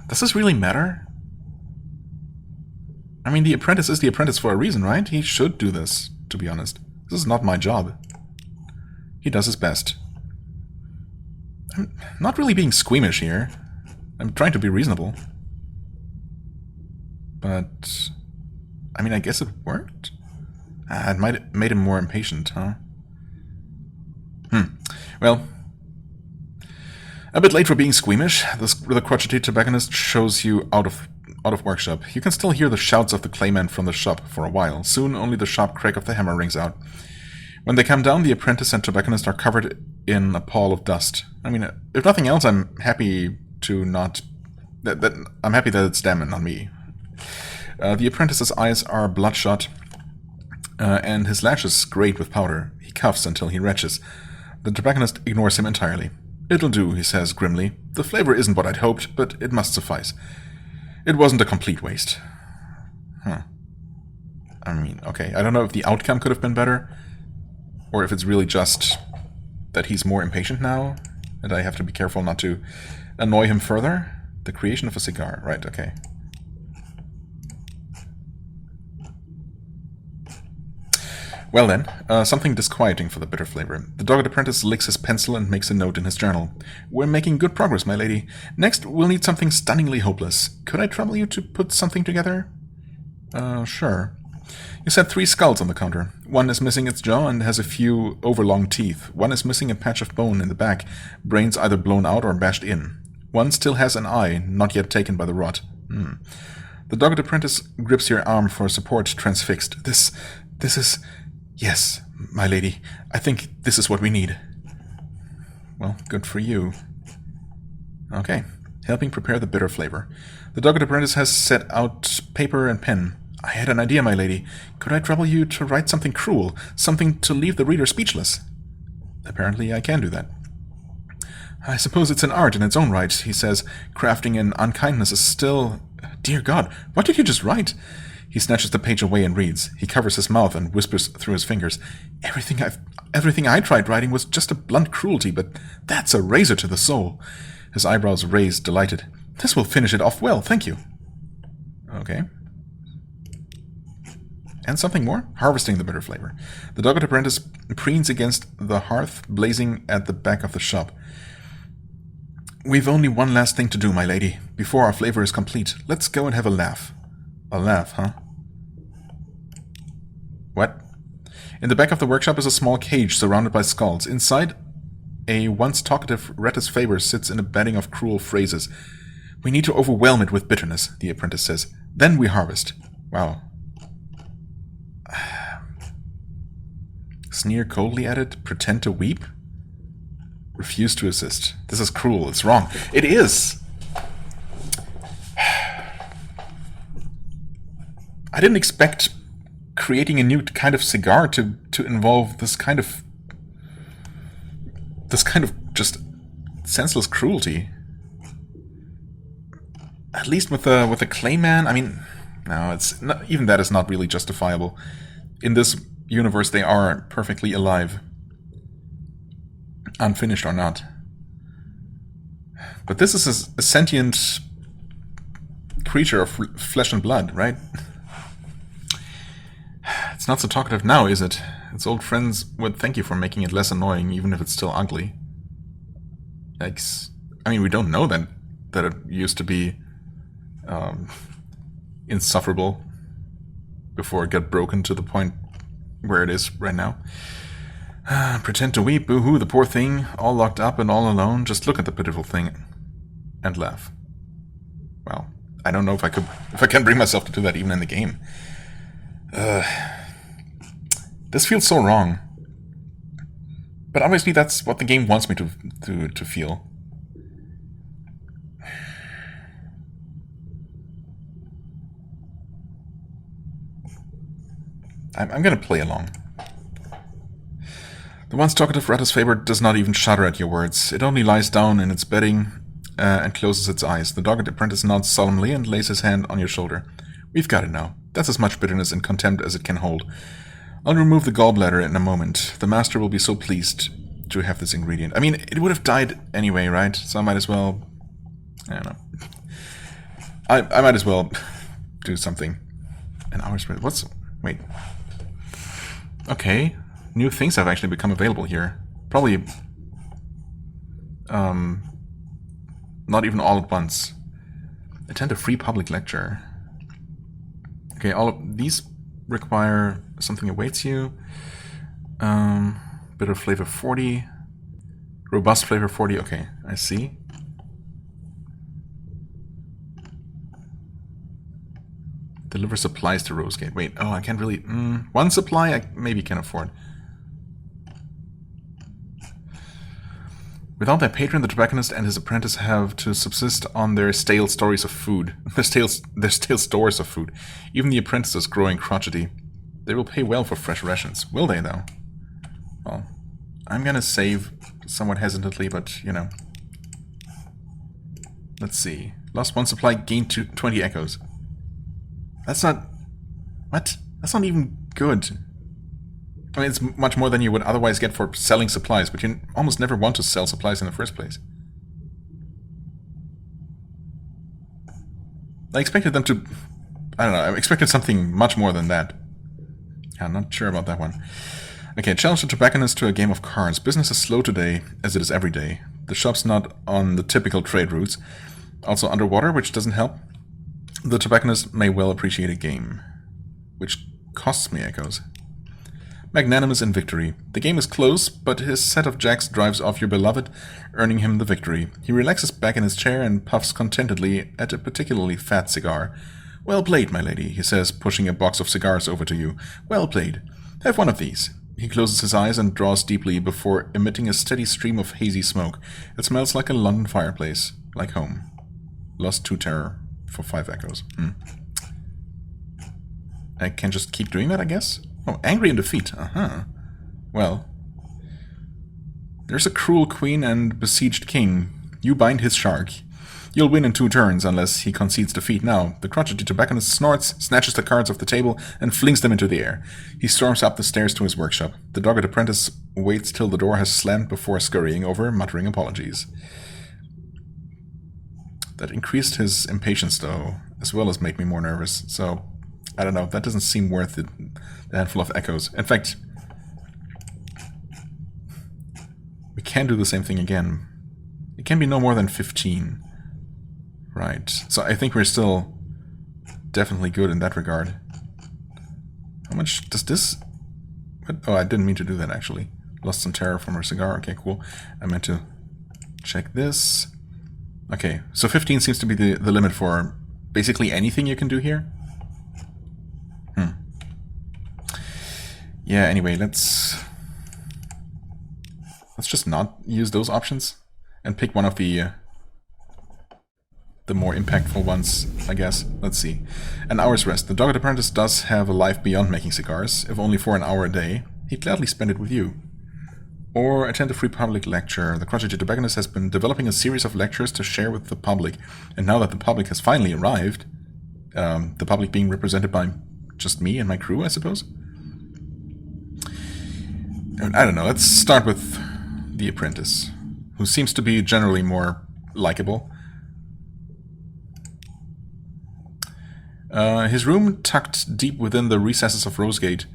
Does this really matter? I mean, the apprentice is the apprentice for a reason, right? He should do this, to be honest. This is not my job. He does his best. I'm not really being squeamish here. I'm trying to be reasonable. But I mean, I guess it worked? It might have made him more impatient, huh? Well, a bit late for being squeamish. The crotchety tobacconist shows you out of workshop. You can still hear the shouts of the clayman from the shop for a while. Soon only the sharp crack of the hammer rings out. When they come down, the apprentice and tobacconist are covered in a pall of dust. I mean, if nothing else, I'm happy to not... I'm happy that it's them and not me. The apprentice's eyes are bloodshot, and his lashes grate with powder. He coughs until he retches. The tobacconist ignores him entirely. It'll do, he says grimly. The flavor isn't what I'd hoped, but it must suffice. It wasn't a complete waste. I mean, okay, I don't know if the outcome could have been better, or if it's really just that he's more impatient now, and I have to be careful not to annoy him further. The creation of a cigar, right, okay. Well then, something disquieting for the bitter flavor. The dogged apprentice licks his pencil and makes a note in his journal. We're making good progress, my lady. Next, we'll need something stunningly hopeless. Could I trouble you to put something together? Sure. You said 3 skulls on the counter. One is missing its jaw and has a few overlong teeth. One is missing a patch of bone in the back, brains either blown out or bashed in. One still has an eye, not yet taken by the rot. The dogged apprentice grips your arm for support, transfixed. This is... Yes, my lady. I think this is what we need. Well, good for you. Okay. Helping prepare the bitter flavor. The dogged apprentice has set out paper and pen. I had an idea, my lady. Could I trouble you to write something cruel? Something to leave the reader speechless? Apparently I can do that. I suppose it's an art in its own right, he says. Crafting in unkindness is still... Dear God, what did you just write? He snatches the page away and reads. He covers his mouth and whispers through his fingers. Everything I tried writing was just a blunt cruelty, but that's a razor to the soul. His eyebrows raise, delighted. This will finish it off well, thank you. Okay. And something more? Harvesting the bitter flavor. The dogged apprentice preens against the hearth, blazing at the back of the shop. We've only one last thing to do, my lady, before our flavor is complete. Let's go and have a laugh. A laugh, huh? What? In the back of the workshop is a small cage surrounded by skulls. Inside, a once talkative Rettus Faber sits in a bedding of cruel phrases. We need to overwhelm it with bitterness, the apprentice says. Then we harvest. Wow. Sneer coldly at it, pretend to weep? Refuse to assist. This is cruel, it's wrong. It is! I didn't expect creating a new kind of cigar to involve this kind of just senseless cruelty. At least with the clayman, I mean, no, it's not, even that is not really justifiable. In this universe, they are perfectly alive, unfinished or not. But this is a sentient creature of flesh and blood, right? It's not so talkative now, is it? Its old friends would thank you for making it less annoying, even if it's still ugly. Yikes. I mean, we don't know that it used to be insufferable before it got broken to the point where it is right now. Pretend to weep, boo-hoo, the poor thing, all locked up and all alone. Just look at the pitiful thing and laugh. Well, I don't know if I can bring myself to do that even in the game. This feels so wrong. But obviously that's what the game wants me to feel. I'm gonna play along. The once talkative Rattus Faber does not even shudder at your words. It only lies down in its bedding and closes its eyes. The dogged apprentice nods solemnly and lays his hand on your shoulder. We've got it now. That's as much bitterness and contempt as it can hold. I'll remove the gallbladder in a moment. The master will be so pleased to have this ingredient. I mean, it would have died anyway, right? So I might as well... I don't know. I might as well do something. An hour's... What's... Wait. Okay. New things have actually become available here. Probably... not even all at once. Attend a free public lecture. Okay, all of these require something awaits you. Bitter flavor 40. Robust flavor 40. Okay, I see. Deliver supplies to Rosegate. Wait, oh, I can't really... one supply I maybe can afford. Without their patron, the tobacconist and his apprentice have to subsist on their stale stories of food. Their stale stores of food. Even the apprentice is growing crotchety. They will pay well for fresh rations. Will they, though? Well, I'm gonna save somewhat hesitantly, but, you know. Let's see. Lost one supply, gained 20 echoes. That's not... What? That's not even good. I mean, it's much more than you would otherwise get for selling supplies, but you almost never want to sell supplies in the first place. I expected them to... I don't know, I expected something much more than that. I'm not sure about that one. Okay, challenge the tobacconist to a game of cards. Business is slow today, as it is every day. The shop's not on the typical trade routes. Also underwater, which doesn't help. The tobacconist may well appreciate a game. Which costs me echoes. Magnanimous in victory. The game is close, but his set of jacks drives off your beloved, earning him the victory. He relaxes back in his chair and puffs contentedly at a particularly fat cigar. Well played, my lady, he says, pushing a box of cigars over to you. Well played. Have one of these. He closes his eyes and draws deeply before emitting a steady stream of hazy smoke. It smells like a London fireplace. Like home. Lost 2 terror for 5 echoes. I can just keep doing that, I guess? Oh, angry in defeat. Well. There's a cruel queen and besieged king. You bind his shark. You'll win in 2 turns, unless he concedes defeat now. The crotchety tobacconist snorts, snatches the cards off the table, and flings them into the air. He storms up the stairs to his workshop. The dogged apprentice waits till the door has slammed before scurrying over, muttering apologies. That increased his impatience, though, as well as made me more nervous, so... I don't know, that doesn't seem worth it, the handful of echoes. In fact, we can do the same thing again. It can be no more than 15. Right, so I think we're still definitely good in that regard. How much does this... What? Oh, I didn't mean to do that, actually. Lost some terror from her cigar. Okay, cool. I meant to check this. Okay, so 15 seems to be the limit for basically anything you can do here. Yeah, anyway, let's just not use those options and pick one of the more impactful ones, I guess. Let's see. An hour's rest. The dogged apprentice does have a life beyond making cigars, if only for an hour a day. He'd gladly spend it with you. Or attend a free public lecture. The crotchety tobacconist has been developing a series of lectures to share with the public, and now that the public has finally arrived, the public being represented by just me and my crew, I suppose? I don't know, let's start with the apprentice, who seems to be generally more likable. His room, tucked deep within the recesses of Rosegate,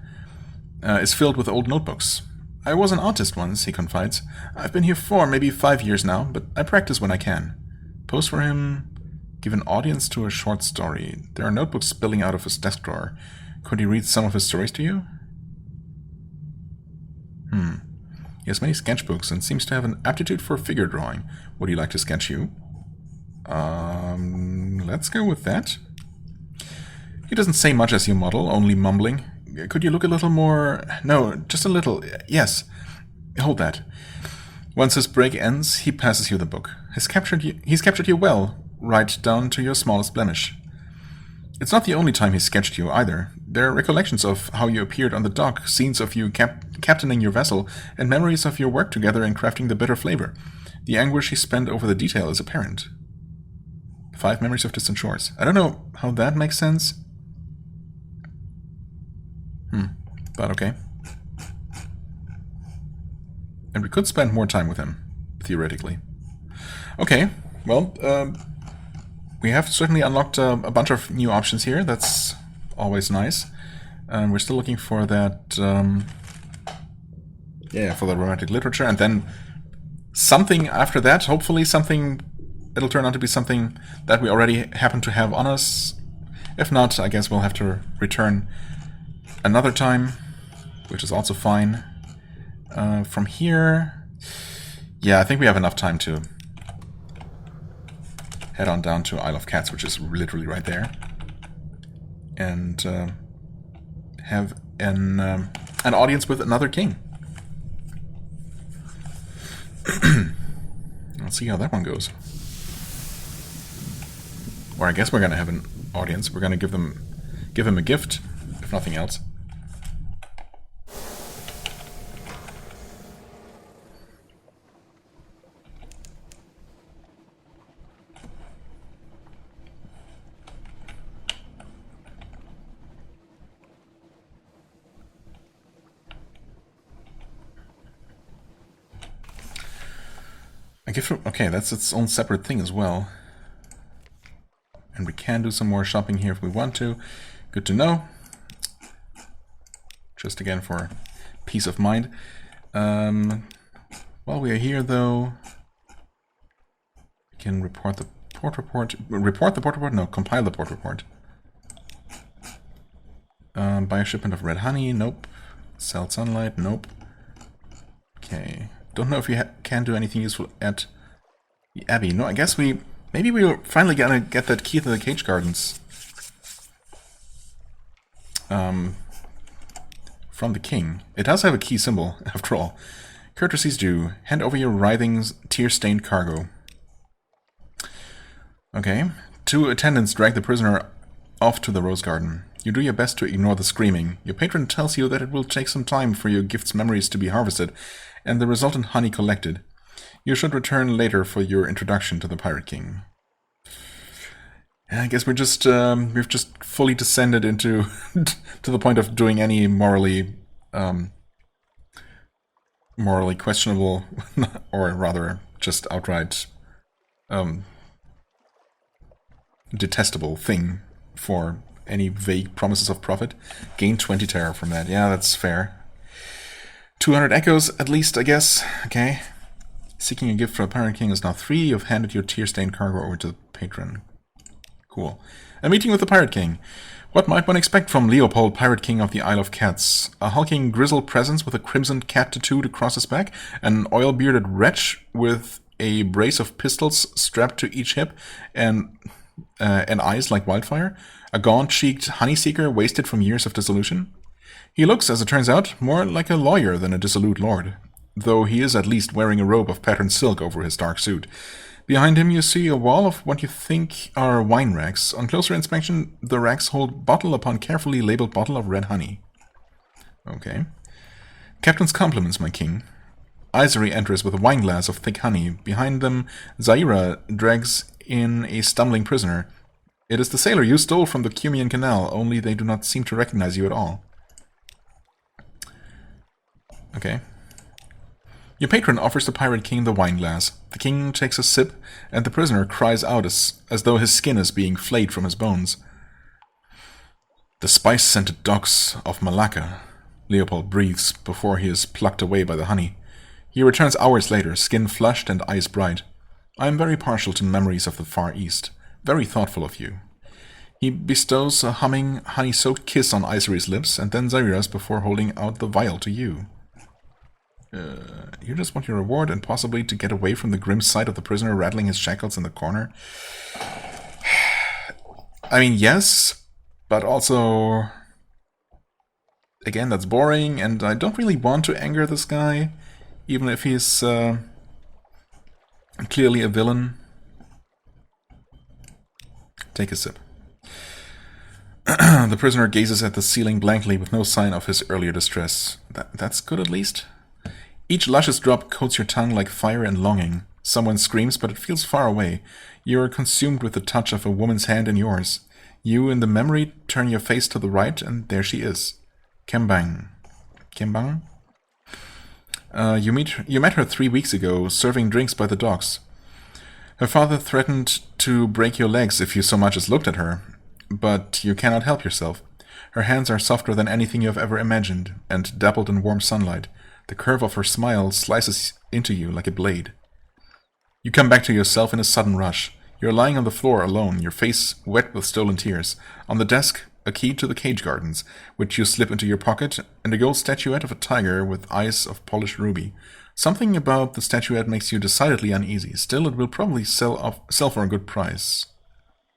is filled with old notebooks. I was an artist once, he confides. I've been here 4, maybe 5 years now, but I practice when I can. Pose for him, give an audience to a short story. There are notebooks spilling out of his desk drawer. Could he read some of his stories to you? He has many sketchbooks and seems to have an aptitude for figure drawing. Would you like to sketch you? let's go with that. He doesn't say much as you model, only mumbling. Could you look a little more... No, just a little. Yes. Hold that. Once his break ends, he passes you the book. He's captured you well, right down to your smallest blemish. It's not the only time he's sketched you, either. There are recollections of how you appeared on the dock, scenes of you captaining your vessel, and memories of your work together in crafting the bitter flavor. The anguish he spent over the detail is apparent. 5 memories of distant shores. I don't know how that makes sense. But okay. And we could spend more time with him, theoretically. Okay, well, we have certainly unlocked a bunch of new options here. That's always nice. We're still looking for that, yeah, for the romantic literature, and then something after that, hopefully something, it'll turn out to be something that we already happen to have on us. If not, I guess we'll have to return another time, which is also fine. From here, yeah, I think we have enough time to head on down to Isle of Cats, which is literally right there, and have an audience with another king. Let's see how that one goes. Or I guess we're gonna have an audience. We're gonna give him a gift, if nothing else. Okay, that's its own separate thing as well. And we can do some more shopping here if we want to. Good to know. Just again for peace of mind. While we are here, though, we can report the port report. Report the port report? No, compile the port report. Buy a shipment of red honey? Nope. Sell sunlight? Nope. Okay. Don't know if you can do anything useful at the Abbey. No, I guess maybe we're finally gonna get that key to the Cage Gardens. From the king. It does have a key symbol, after all. Courtesies due. Hand over your writhing, tear-stained cargo. Okay. 2 attendants drag the prisoner off to the Rose Garden. You do your best to ignore the screaming. Your patron tells you that it will take some time for your gift's memories to be harvested, and the resultant honey collected. You should return later for your introduction to the Pirate King. I guess we've just fully descended into to the point of doing any morally questionable, or rather just outright detestable thing for any vague promises of profit. Gain 20 terror from that. Yeah, that's fair. 200 echoes, at least, I guess. Okay. Seeking a gift for the Pirate King is now 3. You've handed your tear-stained cargo over to the patron. Cool. A meeting with the Pirate King. What might one expect from Leopold, Pirate King of the Isle of Cats? A hulking, grizzled presence with a crimson cat tattooed across his back? An oil-bearded wretch with a brace of pistols strapped to each hip and eyes like wildfire? A gaunt-cheeked honey-seeker wasted from years of dissolution? He looks, as it turns out, more like a lawyer than a dissolute lord, though he is at least wearing a robe of patterned silk over his dark suit. Behind him you see a wall of what you think are wine racks. On closer inspection, the racks hold bottle upon carefully labeled bottle of red honey. Okay. Captain's compliments, my king. Isery enters with a wineglass of thick honey. Behind them, Zaira drags in a stumbling prisoner. It is the sailor you stole from the Cumian Canal, only they do not seem to recognize you at all. Okay. Your patron offers the Pirate King the wineglass. The king takes a sip, and the prisoner cries out as though his skin is being flayed from his bones. The spice-scented docks of Malacca, Leopold breathes before he is plucked away by the honey. He returns hours later, skin flushed and eyes bright. I am very partial to memories of the Far East. Very thoughtful of you. He bestows a humming, honey-soaked kiss on Isery's lips, and then Zaira's before holding out the vial to you. You just want your reward and possibly to get away from the grim sight of the prisoner rattling his shackles in the corner? I mean, yes, but also, again, that's boring, and I don't really want to anger this guy, even if he's clearly a villain. Take a sip. The prisoner gazes at the ceiling blankly with no sign of his earlier distress. That's good, at least. Each luscious drop coats your tongue like fire and longing. Someone screams, but it feels far away. You are consumed with the touch of a woman's hand in yours. You, in the memory, turn your face to the right, and there she is. Kembang. Kembang? You met her 3 weeks ago, serving drinks by the docks. Her father threatened to break your legs if you so much as looked at her. But you cannot help yourself. Her hands are softer than anything you have ever imagined, and dappled in warm sunlight. The curve of her smile slices into you like a blade. You come back to yourself in a sudden rush. You're lying on the floor alone, your face wet with stolen tears. On the desk, a key to the cage gardens, which you slip into your pocket, and a gold statuette of a tiger with eyes of polished ruby. Something about the statuette makes you decidedly uneasy. Still, it will probably sell for a good price.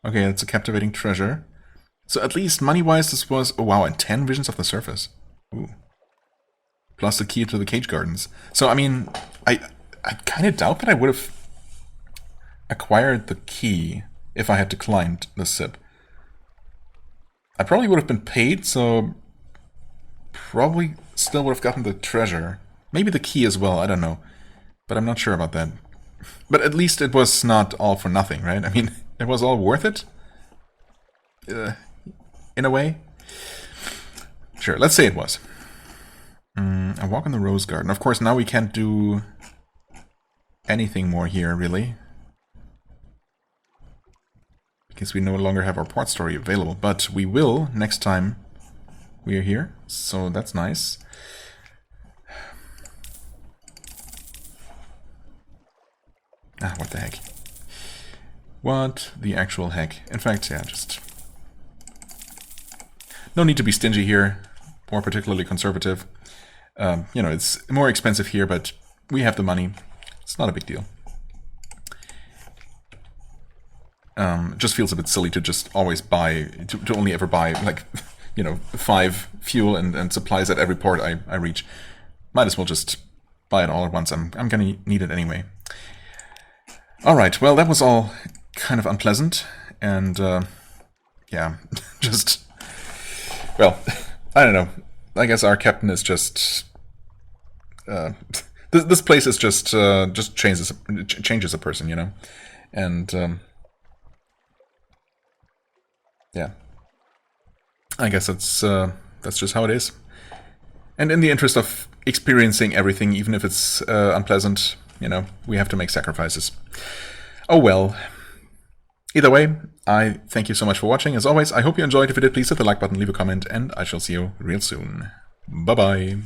Okay, that's a captivating treasure. So at least money-wise this was... Oh wow, and 10 visions of the surface. Ooh. Plus the key to the cage gardens. So, I mean, I kind of doubt that I would have acquired the key if I had declined the SIP. I probably would have been paid, so probably still would have gotten the treasure. Maybe the key as well, I don't know. But I'm not sure about that. But at least it was not all for nothing, right? I mean, it was all worth it? In a way? Sure, let's say it was. A walk in the rose garden. Of course, now we can't do anything more here, really. Because we no longer have our port story available. But we will next time we are here. So that's nice. Ah, what the heck. What the actual heck. In fact, yeah, just... No need to be stingy here, or particularly conservative. You know, it's more expensive here, but we have the money. It's not a big deal. It just feels a bit silly to just always buy, to only ever buy, like, you know, 5 fuel and supplies at every port I reach. Might as well just buy it all at once. I'm gonna need it anyway. Alright, well, that was all kind of unpleasant, and, yeah, just... Well, I don't know. I guess our captain is just... this place is just changes a person, you know? And, yeah. I guess that's just how it is. And in the interest of experiencing everything, even if it's unpleasant, you know, we have to make sacrifices. Oh well. Either way, I thank you so much for watching. As always, I hope you enjoyed. If you did, please hit the like button, leave a comment, and I shall see you real soon. Bye-bye.